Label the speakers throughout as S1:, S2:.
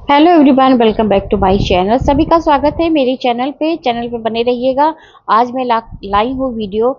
S1: Hello everyone, welcome back to my channel. सभी का स्वागत है मेरे चैनल पे बने रहिएगा। आज मैं लाई हूँ वीडियो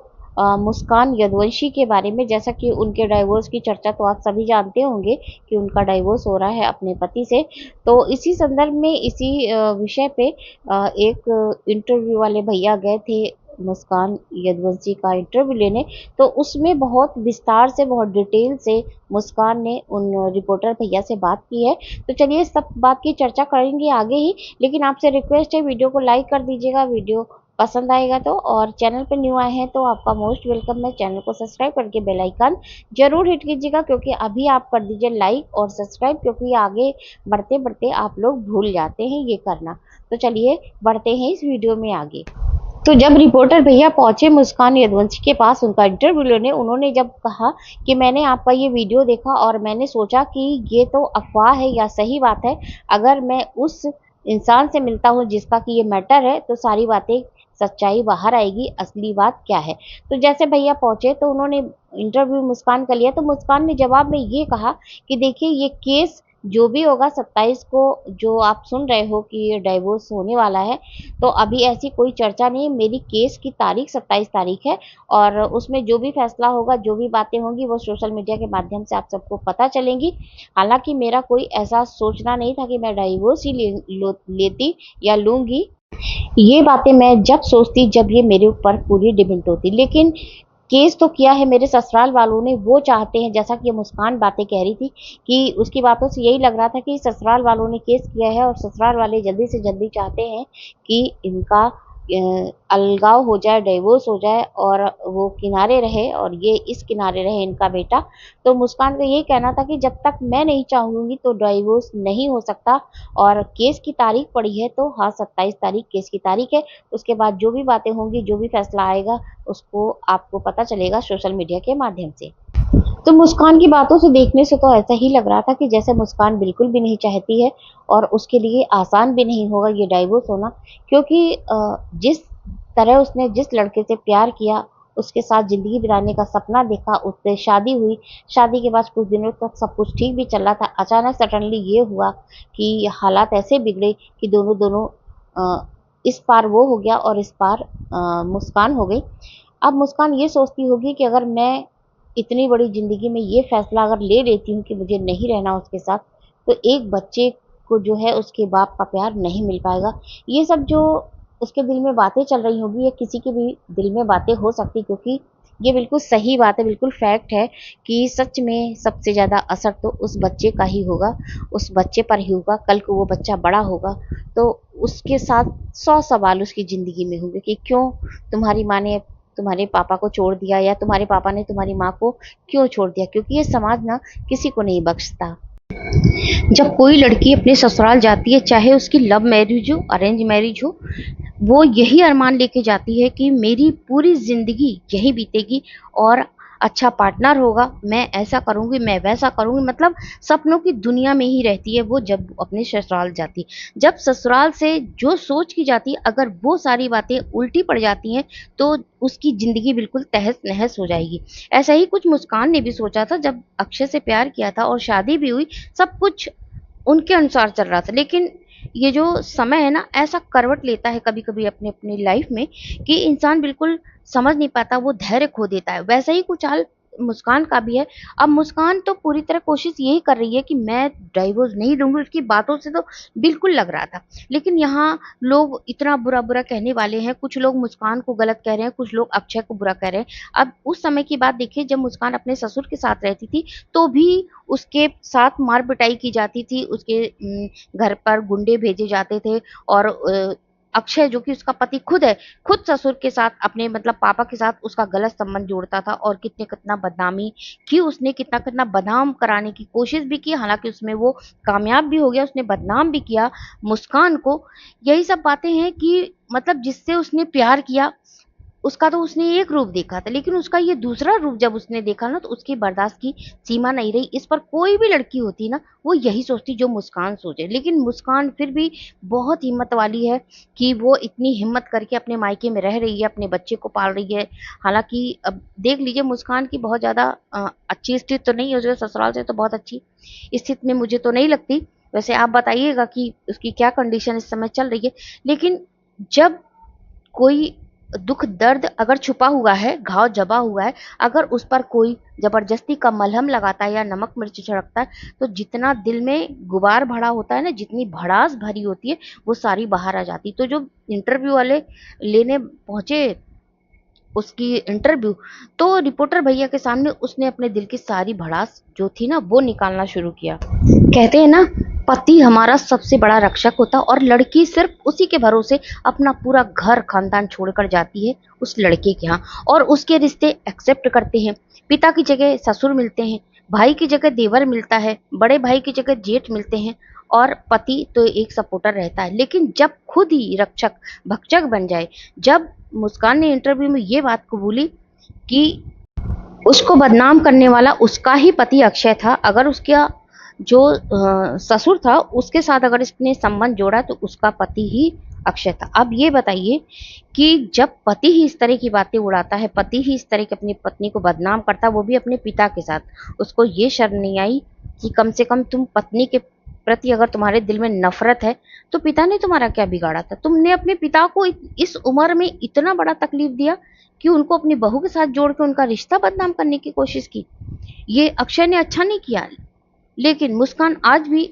S1: मुस्कान यदुवंशी के बारे में। जैसा कि उनके डाइवोर्स की चर्चा तो आप सभी जानते होंगे कि उनका डाइवोर्स हो रहा है अपने पति से। तो इसी संदर्भ में इसी विषय पे एक इंटरव्यू वाले भैया गए थे मुस्कान यदुवंशी का इंटरव्यू लेने। तो उसमें बहुत विस्तार से, बहुत डिटेल से मुस्कान ने उन रिपोर्टर भैया से बात की है। तो चलिए सब बात की चर्चा करेंगे आगे ही, लेकिन आपसे रिक्वेस्ट है वीडियो को लाइक कर दीजिएगा, वीडियो पसंद आएगा तो। और चैनल पर न्यू आए हैं तो आपका मोस्ट वेलकम है। चैनल को सब्सक्राइब करके बेल आइकन जरूर हिट कीजिएगा, क्योंकि अभी आप कर दीजिए लाइक और सब्सक्राइब, क्योंकि आगे बढ़ते बढ़ते आप लोग भूल जाते हैं ये करना। तो चलिए बढ़ते हैं इस वीडियो में आगे। तो जब रिपोर्टर भैया पहुंचे मुस्कान यदुवंशी के पास उनका इंटरव्यू लेने, उन्होंने जब कहा कि मैंने आपका ये वीडियो देखा और मैंने सोचा कि ये तो अफवाह है या सही बात है। अगर मैं उस इंसान से मिलता हूँ जिसका कि ये मैटर है, तो सारी बातें, सच्चाई बाहर आएगी, असली बात क्या है। तो जैसे भैया पहुंचे तो उन्होंने इंटरव्यू मुस्कान का लिया। तो मुस्कान ने जवाब में ये कहा कि देखिए, ये केस जो भी होगा 27 को, जो आप सुन रहे हो कि ये डाइवोर्स होने वाला है, तो अभी ऐसी कोई चर्चा नहीं है। मेरी केस की तारीख 27 तारीख है, और उसमें जो भी फैसला होगा, जो भी बातें होंगी, वो सोशल मीडिया के माध्यम से आप सबको पता चलेंगी। हालांकि मेरा कोई ऐसा सोचना नहीं था कि मैं डाइवोर्स ही लेती या लूंगी। ये बातें मैं जब सोचती जब ये मेरे ऊपर पूरी डिपेंड होती। लेकिन केस तो किया है मेरे ससुराल वालों ने, वो चाहते हैं, जैसा कि ये मुस्कान बातें कह रही थी कि उसकी बातों से यही लग रहा था कि ससुराल वालों ने केस किया है, और ससुराल वाले जल्दी से जल्दी चाहते हैं कि इनका अलगाव हो जाए, डिवोर्स हो जाए, और वो किनारे रहे और ये इस किनारे रहे, इनका बेटा। तो मुस्कान का यही कहना था कि जब तक मैं नहीं चाहूंगी तो डिवोर्स नहीं हो सकता। और केस की तारीख पड़ी है तो हाँ, 27 तारीख केस की तारीख है। उसके बाद जो भी बातें होंगी, जो भी फैसला आएगा, उसको आपको पता चलेगा सोशल मीडिया के माध्यम से। तो मुस्कान की बातों से देखने से तो ऐसा ही लग रहा था कि जैसे मुस्कान बिल्कुल भी नहीं चाहती है, और उसके लिए आसान भी नहीं होगा ये डाइवोर्स होना। क्योंकि जिस तरह उसने जिस लड़के से प्यार किया, उसके साथ ज़िंदगी बिताने का सपना देखा, उससे शादी हुई। शादी के बाद कुछ दिनों तक सब कुछ ठीक भी चल रहा था। अचानक सडनली ये हुआ कि हालात ऐसे बिगड़े कि दोनों दोनों इस पार वो हो गया और इस पार मुस्कान हो गई। अब मुस्कान ये सोचती होगी कि अगर मैं इतनी बड़ी ज़िंदगी में ये फ़ैसला अगर ले लेती हूँ कि मुझे नहीं रहना उसके साथ, तो एक बच्चे को जो है उसके बाप का प्यार नहीं मिल पाएगा। ये सब जो उसके दिल में बातें चल रही होंगी, ये किसी के भी दिल में बातें हो सकती, क्योंकि ये बिल्कुल सही बात है, बिल्कुल फैक्ट है कि सच में सबसे ज़्यादा असर तो उस बच्चे का ही होगा, उस बच्चे पर ही होगा। कल को वो बच्चा बड़ा होगा तो उसके साथ 100 सवाल उसकी ज़िंदगी में होंगे कि क्यों तुम्हारी माँ ने तुम्हारे पापा को छोड़ दिया, या तुम्हारे पापा ने तुम्हारी माँ को क्यों छोड़ दिया। क्योंकि ये समाज ना किसी को नहीं बख्शता। जब कोई लड़की अपने ससुराल जाती है, चाहे उसकी लव मैरिज हो, अरेंज मैरिज हो, वो यही अरमान लेके जाती है कि मेरी पूरी ज़िंदगी यहीं बीतेगी, और अच्छा पार्टनर होगा, मैं ऐसा करूँगी, मैं वैसा करूँगी। मतलब सपनों की दुनिया में ही रहती है वो जब अपने ससुराल जाती है। जब ससुराल से जो सोच की जाती है, अगर वो सारी बातें उल्टी पड़ जाती हैं, तो उसकी ज़िंदगी बिल्कुल तहस-नहस हो जाएगी। ऐसा ही कुछ मुस्कान ने भी सोचा था जब अक्षय से प्यार किया था और शादी भी हुई, सब कुछ उनके अनुसार चल रहा था। लेकिन ये जो समय है ना, ऐसा करवट लेता है कभी कभी अपने अपनी लाइफ में कि इंसान बिल्कुल समझ नहीं पाता, वो धैर्य खो देता है। वैसा ही कुछ हाल मुस्कान का भी है। अब मुस्कान तो पूरी तरह कोशिश यही कर रही है कि मैं डाइवोर्स नहीं लूंगी, उसकी बातों से तो बिल्कुल लग रहा था। लेकिन यहाँ लोग इतना बुरा बुरा कहने वाले हैं, कुछ लोग मुस्कान को गलत कह रहे हैं, कुछ लोग अक्षय को बुरा कह रहे हैं। अब उस समय की बात देखिए जब मुस्कान अपने ससुर के साथ रहती थी, तो भी उसके साथ मार पिटाई की जाती थी, उसके घर पर गुंडे भेजे जाते थे। और अक्षय जो कि उसका पति खुद है, खुद ससुर के साथ, अपने मतलब पापा के साथ उसका गलत संबंध जोड़ता था, और कितने कितना बदनामी की उसने, कितना कितना बदनाम कराने की कोशिश भी की। हालांकि उसमें वो कामयाब भी हो गया, उसने बदनाम भी किया मुस्कान को। यही सब बातें हैं कि मतलब जिससे उसने प्यार किया, उसका तो उसने एक रूप देखा था, लेकिन उसका ये दूसरा रूप जब उसने देखा ना, तो उसकी बर्दाश्त की सीमा नहीं रही। इस पर कोई भी लड़की होती ना, वो यही सोचती जो मुस्कान सोचे। लेकिन मुस्कान फिर भी बहुत हिम्मत वाली है कि वो इतनी हिम्मत करके अपने मायके में रह रही है, अपने बच्चे को पाल रही है। हालांकि अब देख लीजिए, मुस्कान की बहुत ज़्यादा अच्छी स्थिति तो नहीं है, उसके ससुराल से तो बहुत अच्छी स्थिति में मुझे तो नहीं लगती। वैसे आप बताइएगा कि उसकी क्या कंडीशन इस समय चल रही है। लेकिन जब कोई दुख दर्द अगर छुपा हुआ है, घाव जबा हुआ है, अगर उस पर कोई जबरदस्ती का मलहम लगाता है या नमक मिर्च छिड़कता है, तो जितना दिल में गुबार भरा होता है ना, जितनी भड़ास भरी होती है, वो सारी बाहर आ जाती। तो जो इंटरव्यू वाले लेने पहुंचे उसकी इंटरव्यू, तो रिपोर्टर भैया के सामने उसने अपने दिल की सारी भड़ास जो थी ना वो निकालना शुरू किया। कहते हैं ना, पति हमारा सबसे बड़ा रक्षक होता है और लड़की सिर्फ उसी के भरोसे अपना पूरा घर खानदान छोड़कर जाती है उस लड़के के यहाँ, और उसके रिश्ते एक्सेप्ट करते हैं। पिता की जगह ससुर मिलते हैं, भाई की जगह देवर मिलता है, बड़े भाई की जगह जेठ मिलते हैं, और पति तो एक सपोर्टर रहता है। लेकिन जब खुद ही रक्षक भक्षक बन जाए, जब मुस्कान ने इंटरव्यू में ये बात कबूली कि उसको बदनाम करने वाला उसका ही पति अक्षय था, अगर उसका जो ससुर था उसके साथ अगर इसने संबंध जोड़ा तो उसका पति ही अक्षय था। अब ये बताइए कि जब पति ही इस तरह की बातें उड़ाता है, पति ही इस तरह की अपनी पत्नी को बदनाम करता है, वो भी अपने पिता के साथ, उसको ये शर्म नहीं आई कि कम से कम तुम पत्नी के प्रति अगर तुम्हारे दिल में नफरत है तो पिता ने तुम्हारा क्या बिगाड़ा था? तुमने अपने पिता को इस उम्र में इतना बड़ा तकलीफ दिया कि उनको अपनी बहू के साथ जोड़ के उनका रिश्ता बदनाम करने की कोशिश की। ये अक्षय ने अच्छा नहीं किया। लेकिन मुस्कान आज भी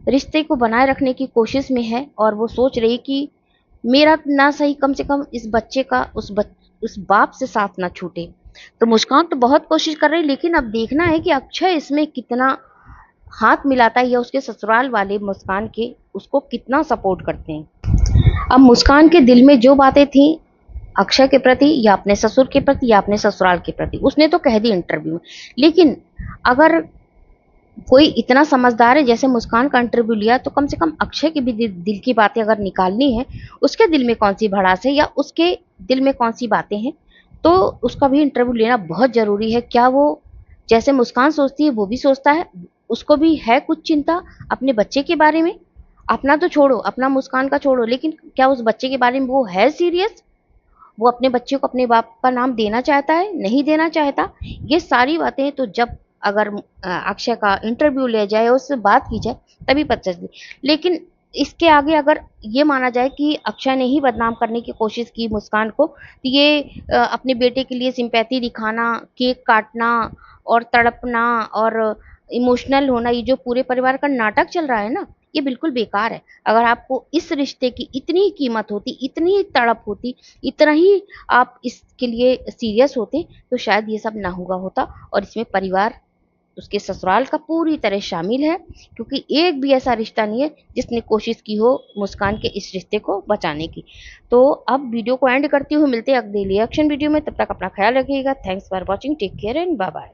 S1: रिश्ते को बनाए रखने की कोशिश में है और वो सोच रही कि मेरा ना सही, कम से कम इस बच्चे का उस बाप से साथ ना छूटे। तो मुस्कान तो बहुत कोशिश कर रही, लेकिन अब देखना है कि अक्षय इसमें कितना हाथ मिलाता है या उसके ससुराल वाले मुस्कान के उसको कितना सपोर्ट करते हैं। अब मुस्कान के दिल में जो बातें थी अक्षय के प्रति या अपने ससुर के प्रति या अपने ससुराल के प्रति, उसने तो कह दी इंटरव्यू में। लेकिन अगर कोई इतना समझदार है जैसे मुस्कान का इंटरव्यू लिया, तो कम से कम अक्षय की भी दिल की बातें अगर निकालनी है, उसके दिल में कौन सी भड़ास है या उसके दिल में कौन सी बातें हैं, तो उसका भी इंटरव्यू लेना बहुत जरूरी है। क्या वो जैसे मुस्कान सोचती है वो भी सोचता है? उसको भी है कुछ चिंता अपने बच्चे के बारे में? अपना तो छोड़ो, अपना मुस्कान का छोड़ो, लेकिन क्या उस बच्चे के बारे में वो है सीरियस? वो अपने बच्चे को अपने बाप का नाम देना चाहता है, नहीं देना चाहता? ये सारी बातें तो जब अगर अक्षय का इंटरव्यू लिया जाए, उससे बात की जाए, तभी पता चलती। लेकिन इसके आगे अगर ये माना जाए कि अक्षय ने ही बदनाम करने की कोशिश की मुस्कान को, तो ये अपने बेटे के लिए सिंपैथी दिखाना, केक काटना और तड़पना और इमोशनल होना, ये जो पूरे परिवार का नाटक चल रहा है ना, ये बिल्कुल बेकार है। अगर आपको इस रिश्ते की इतनी ही कीमत होती, इतनी ही तड़प होती, इतना ही आप इसके लिए सीरियस होते, तो शायद ये सब ना हुआ होता। और इसमें परिवार, उसके ससुराल का पूरी तरह शामिल है, क्योंकि एक भी ऐसा रिश्ता नहीं है जिसने कोशिश की हो मुस्कान के इस रिश्ते को बचाने की। तो अब वीडियो को एंड करती हूँ, मिलते हैं अगले रिएक्शन वीडियो में। तब तक अपना ख्याल रखिएगा। Thanks for watching, take care and bye bye.